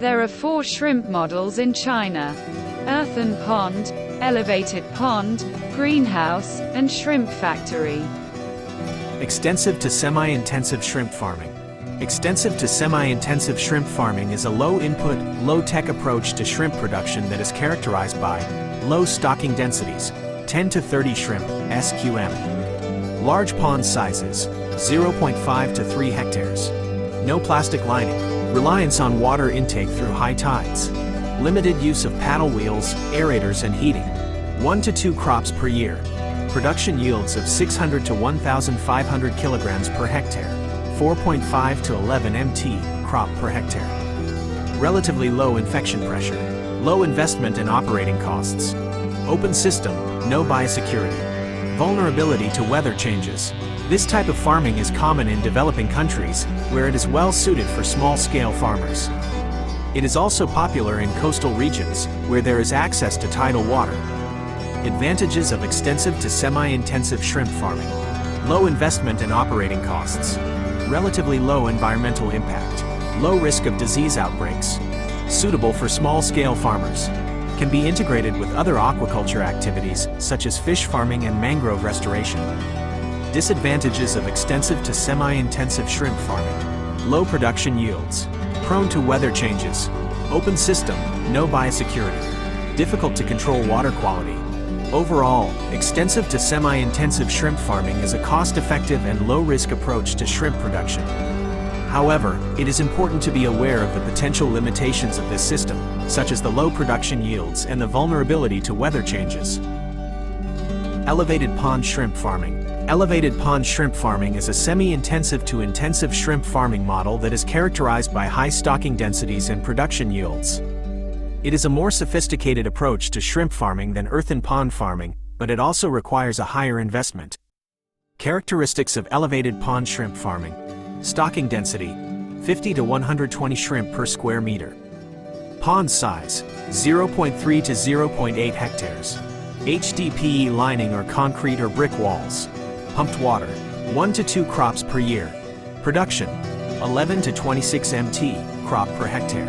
There are 4 shrimp models in China: earthen pond, elevated pond, greenhouse, and shrimp factory. Extensive to semi-intensive shrimp farming. Extensive to semi-intensive shrimp farming is a low-input, low-tech approach to shrimp production that is characterized by low stocking densities, 10 to 30 shrimp, SQM. Large pond sizes, 0.5 to 3 hectares. No plastic lining. Reliance on water intake through high tides. Limited use of paddle wheels, aerators and heating. 1 to 2 crops per year. Production yields of 600 to 1,500 kilograms per hectare. 4.5 to 11 mt crop per hectare. Relatively low infection pressure. Low investment and operating costs. Open system, no biosecurity. Vulnerability to weather changes. This type of farming is common in developing countries, where it is well suited for small-scale farmers. It is also popular in coastal regions, where there is access to tidal water. Advantages of extensive to semi-intensive shrimp farming. Low investment and operating costs. Relatively low environmental impact. Low risk of disease outbreaks. Suitable for small-scale farmers. Can be integrated with other aquaculture activities, such as fish farming and mangrove restoration. Disadvantages of extensive to semi-intensive shrimp farming. Low production yields. Prone to weather changes. Open system, no biosecurity. Difficult to control water quality. Overall, extensive to semi-intensive shrimp farming is a cost-effective and low-risk approach to shrimp production. However, it is important to be aware of the potential limitations of this system, such as the low production yields and the vulnerability to weather changes. Elevated pond shrimp farming. Elevated pond shrimp farming is a semi-intensive to intensive shrimp farming model that is characterized by high stocking densities and production yields. It is a more sophisticated approach to shrimp farming than earthen pond farming, but it also requires a higher investment. Characteristics of elevated pond shrimp farming. Stocking density, 50 to 120 shrimp per square meter. Pond size, 0.3 to 0.8 hectares. HDPE lining or concrete or brick walls. Pumped water, 1 to 2 crops per year. Production, 11 to 26 mt crop per hectare.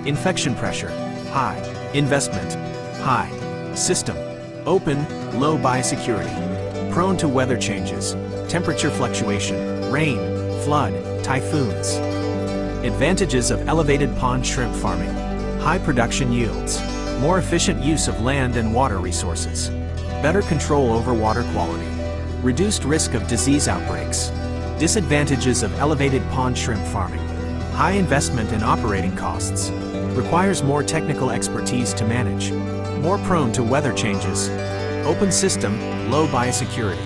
Infection pressure, high. Investment, high. System, open, low biosecurity. Prone to weather changes, temperature fluctuation, rain, flood, typhoons. Advantages of elevated pond shrimp farming. High production yields. More efficient use of land and water resources. Better control over water quality. Reduced risk of disease outbreaks. Disadvantages of elevated pond shrimp farming. High investment and operating costs. Requires more technical expertise to manage. More prone to weather changes. Open system, low biosecurity.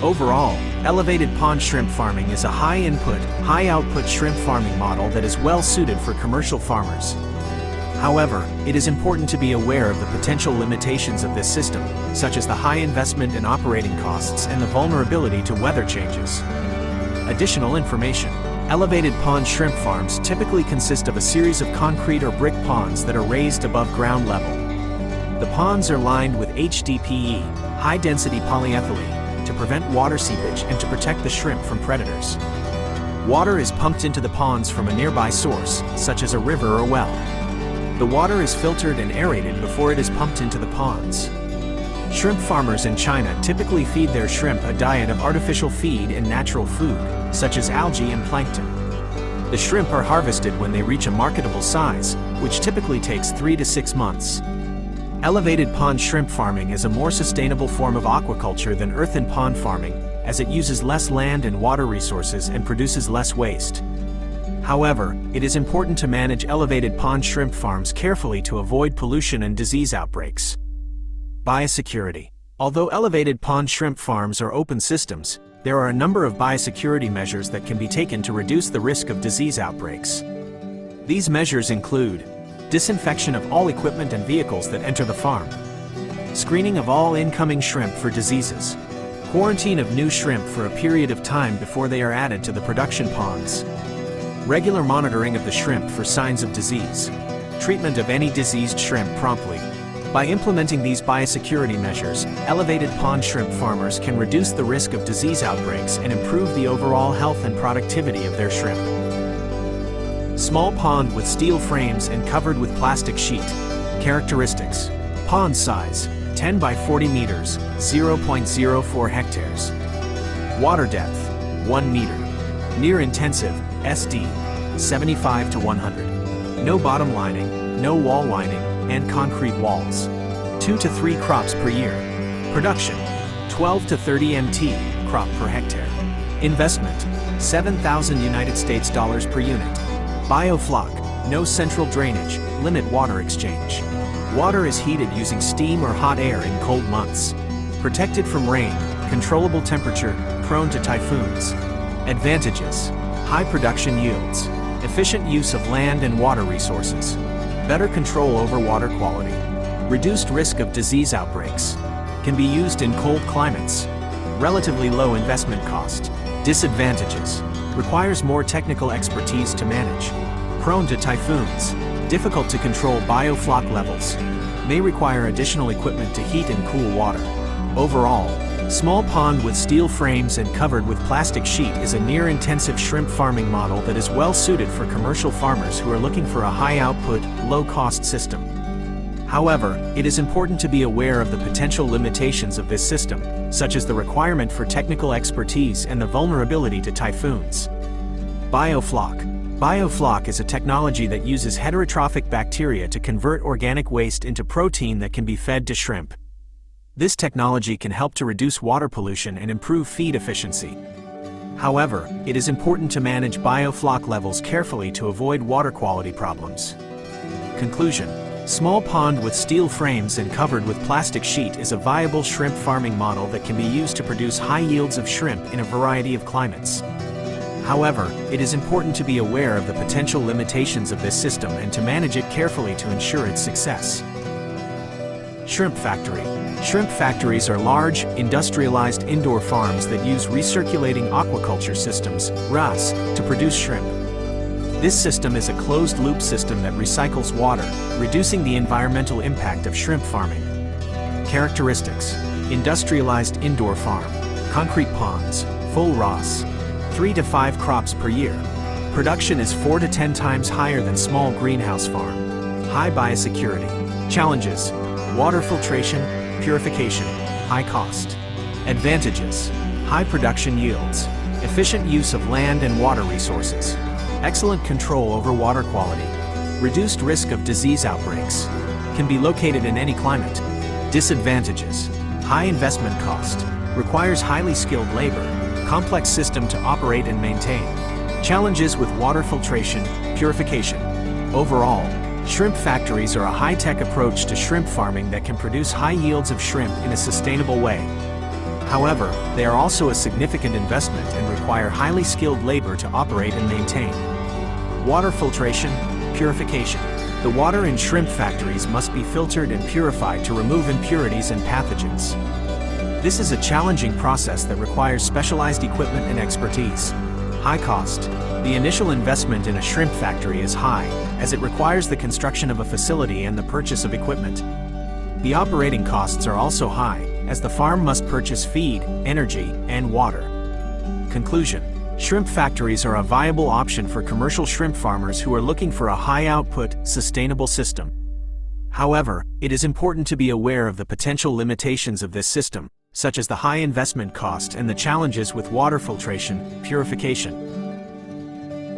Overall, elevated pond shrimp farming is a high-input, high-output shrimp farming model that is well suited for commercial farmers. However, it is important to be aware of the potential limitations of this system, such as the high investment and operating costs and the vulnerability to weather changes. Additional information. Elevated pond shrimp farms typically consist of a series of concrete or brick ponds that are raised above ground level. The ponds are lined with HDPE, high-density polyethylene, to prevent water seepage and to protect the shrimp from predators. Water is pumped into the ponds from a nearby source, such as a river or well. The water is filtered and aerated before it is pumped into the ponds. Shrimp farmers in China typically feed their shrimp a diet of artificial feed and natural food, such as algae and plankton. The shrimp are harvested when they reach a marketable size, which typically takes 3 to 6 months. Elevated pond shrimp farming is a more sustainable form of aquaculture than earthen pond farming, as it uses less land and water resources and produces less waste. However, it is important to manage elevated pond shrimp farms carefully to avoid pollution and disease outbreaks. Biosecurity. Although elevated pond shrimp farms are open systems, there are a number of biosecurity measures that can be taken to reduce the risk of disease outbreaks. These measures include disinfection of all equipment and vehicles that enter the farm, screening of all incoming shrimp for diseases, quarantine of new shrimp for a period of time before they are added to the production ponds, regular monitoring of the shrimp for signs of disease, treatment of any diseased shrimp promptly. By implementing these biosecurity measures, elevated pond shrimp farmers can reduce the risk of disease outbreaks and improve the overall health and productivity of their shrimp. Small pond with steel frames and covered with plastic sheet. Characteristics. Pond size, 10 by 40 meters, 0.04 hectares. Water depth, 1 meter. Near intensive, SD, 75 to 100. No bottom lining, no wall lining, and concrete walls. 2 to 3 crops per year. Production, 12 to 30 MT crop per hectare. Investment, $7,000 dollars per unit. Biofloc, no central drainage, limit water exchange. Water is heated using steam or hot air in cold months. Protected from rain, controllable temperature, prone to typhoons. Advantages. High production yields. Efficient use of land and water resources. Better control over water quality. Reduced risk of disease outbreaks. Can be used in cold climates. Relatively low investment cost. Disadvantages. Requires more technical expertise to manage. Prone to typhoons. Difficult to control biofloc levels. May require additional equipment to heat and cool water. Overall, small pond with steel frames and covered with plastic sheet is a near-intensive shrimp farming model that is well suited for commercial farmers who are looking for a high-output, low-cost system. However, it is important to be aware of the potential limitations of this system, such as the requirement for technical expertise and the vulnerability to typhoons. Biofloc. Biofloc is a technology that uses heterotrophic bacteria to convert organic waste into protein that can be fed to shrimp. This technology can help to reduce water pollution and improve feed efficiency. However, it is important to manage biofloc levels carefully to avoid water quality problems. Conclusion. Small pond with steel frames and covered with plastic sheet is a viable shrimp farming model that can be used to produce high yields of shrimp in a variety of climates. However, it is important to be aware of the potential limitations of this system and to manage it carefully to ensure its success. Shrimp factory. Shrimp factories are large, industrialized indoor farms that use recirculating aquaculture systems, RAS, to produce shrimp. This system is a closed-loop system that recycles water, reducing the environmental impact of shrimp farming. Characteristics. Industrialized indoor farm. Concrete ponds, full RAS. 3 to 5 crops per year. Production is 4 to 10 times higher than small greenhouse farm. High biosecurity. Challenges. Water filtration, purification, high cost. Advantages. High production yields. Efficient use of land and water resources. Excellent control over water quality. Reduced risk of disease outbreaks. Can be located in any climate. Disadvantages. High investment cost. Requires highly skilled labor. Complex system to operate and maintain. Challenges with water filtration, purification. Overall, shrimp factories are a high-tech approach to shrimp farming that can produce high yields of shrimp in a sustainable way. However, they are also a significant investment and require highly skilled labor to operate and maintain. Water filtration, purification. The water in shrimp factories must be filtered and purified to remove impurities and pathogens. This is a challenging process that requires specialized equipment and expertise. High cost. The initial investment in a shrimp factory is high, as it requires the construction of a facility and the purchase of equipment. The operating costs are also high, as the farm must purchase feed, energy, and water. Conclusion. Shrimp factories are a viable option for commercial shrimp farmers who are looking for a high-output, sustainable system. However, it is important to be aware of the potential limitations of this system, such as the high investment cost and the challenges with water filtration, purification.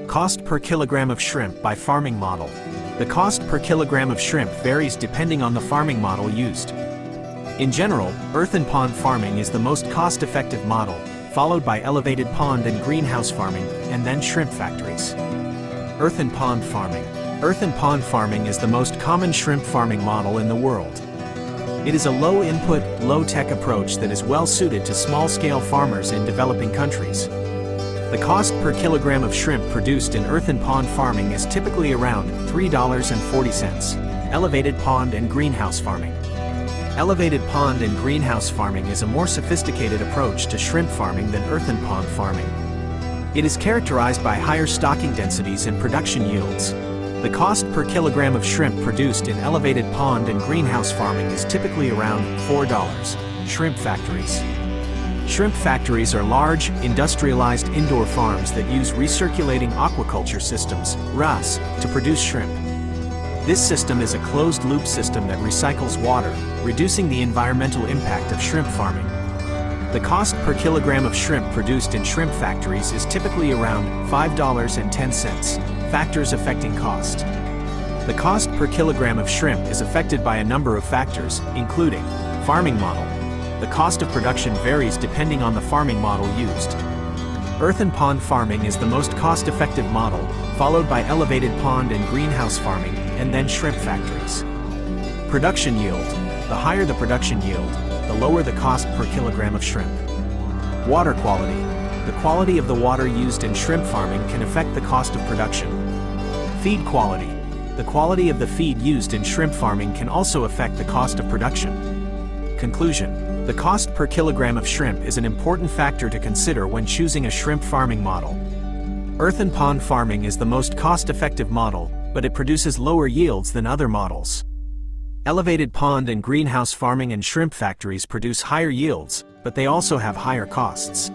Cost per kilogram of shrimp by farming model. The cost per kilogram of shrimp varies depending on the farming model used. In general, earthen pond farming is the most cost-effective model, followed by elevated pond and greenhouse farming, and then shrimp factories. Earthen pond farming. Earthen pond farming is the most common shrimp farming model in the world. It is a low-input, low-tech approach that is well-suited to small-scale farmers in developing countries. The cost per kilogram of shrimp produced in earthen pond farming is typically around $3.40. Elevated pond and greenhouse farming. Elevated pond and greenhouse farming is a more sophisticated approach to shrimp farming than earthen pond farming. It is characterized by higher stocking densities and production yields. The cost per kilogram of shrimp produced in elevated pond and greenhouse farming is typically around $4. Shrimp factories. Shrimp factories are large, industrialized indoor farms that use recirculating aquaculture systems, RAS, to produce shrimp. This system is a closed-loop system that recycles water, reducing the environmental impact of shrimp farming. The cost per kilogram of shrimp produced in shrimp factories is typically around $5.10. Factors affecting cost. The cost per kilogram of shrimp is affected by a number of factors, including farming model. The cost of production varies depending on the farming model used. Earthen pond farming is the most cost-effective model, followed by elevated pond and greenhouse farming, and then shrimp factories. Production yield. The higher the production yield, the lower the cost per kilogram of shrimp. Water quality. The quality of the water used in shrimp farming can affect the cost of production. Feed quality. The quality of the feed used in shrimp farming can also affect the cost of production. Conclusion. The cost per kilogram of shrimp is an important factor to consider when choosing a shrimp farming model. Earthen pond farming is the most cost-effective model, but it produces lower yields than other models. Elevated pond and greenhouse farming and shrimp factories produce higher yields, but they also have higher costs.